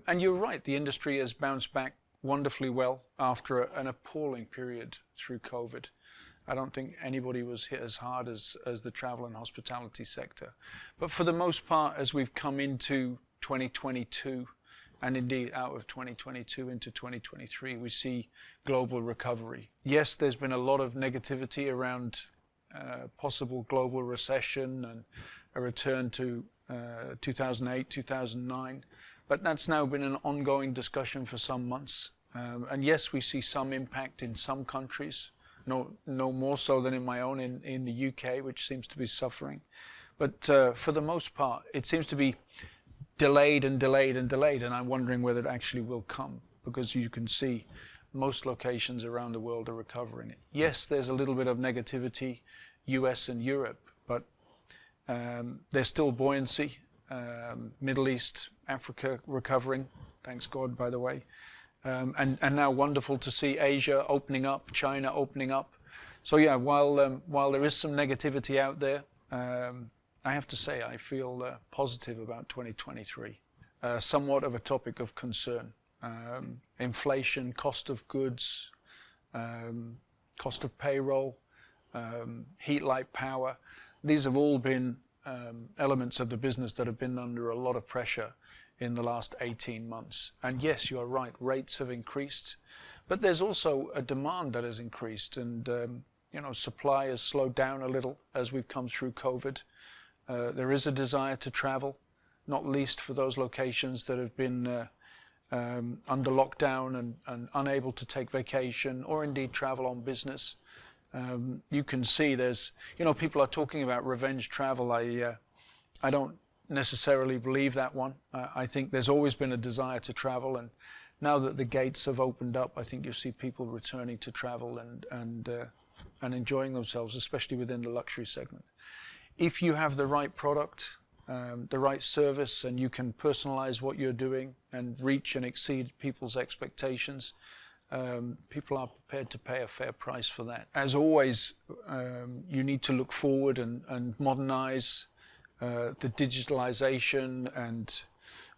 And you're right, the industry has bounced back wonderfully well after an appalling period through COVID. I don't think anybody was hit as hard as the travel and hospitality sector. But for the most part, as we've come into 2022, and indeed out of 2022 into 2023, we see global recovery. Yes, there's been a lot of negativity around possible global recession and a return to 2008, 2009, but that's now been an ongoing discussion for some months. And yes, we see some impact in some countries, no more so than in my own in the UK, which seems to be suffering. But for the most part, it seems to be delayed and delayed and delayed, and I'm wondering whether it actually will come, because you can see most locations around the world are recovering. Yes, there's a little bit of negativity, US and Europe, but there's still buoyancy. Middle East, Africa recovering, thanks God, by the way. And now wonderful to see Asia opening up, China opening up. So yeah, while there is some negativity out there, I have to say I feel positive about 2023. Somewhat of a topic of concern. Inflation, cost of goods, cost of payroll, heat, light, power. These have all been elements of the business that have been under a lot of pressure in the last 18 months. And yes, you are right, rates have increased, but there's also a demand that has increased, and supply has slowed down a little as we've come through COVID. There is a desire to travel, not least for those locations that have been under lockdown and unable to take vacation or indeed travel on business. You can see there's, people are talking about revenge travel. I don't necessarily believe that one. I think there's always been a desire to travel, and now that the gates have opened up, I think you'll see people returning to travel and enjoying themselves, especially within the luxury segment. If you have the right product, the right service, and you can personalize what you're doing and reach and exceed people's expectations, people are prepared to pay a fair price for that. As always, you need to look forward and modernize the digitalization and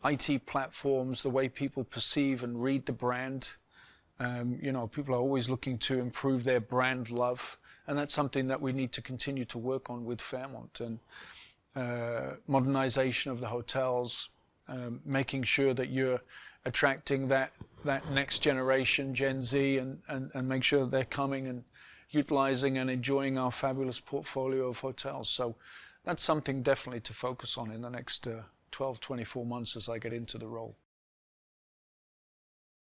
IT platforms, the way people perceive and read the brand. People are always looking to improve their brand love, and that's something that we need to continue to work on with Fairmont. And modernization of the hotels, making sure that you're attracting that next generation, Gen Z, and make sure they're coming and utilizing and enjoying our fabulous portfolio of hotels. So that's something definitely to focus on in the next 12, 24 months as I get into the role.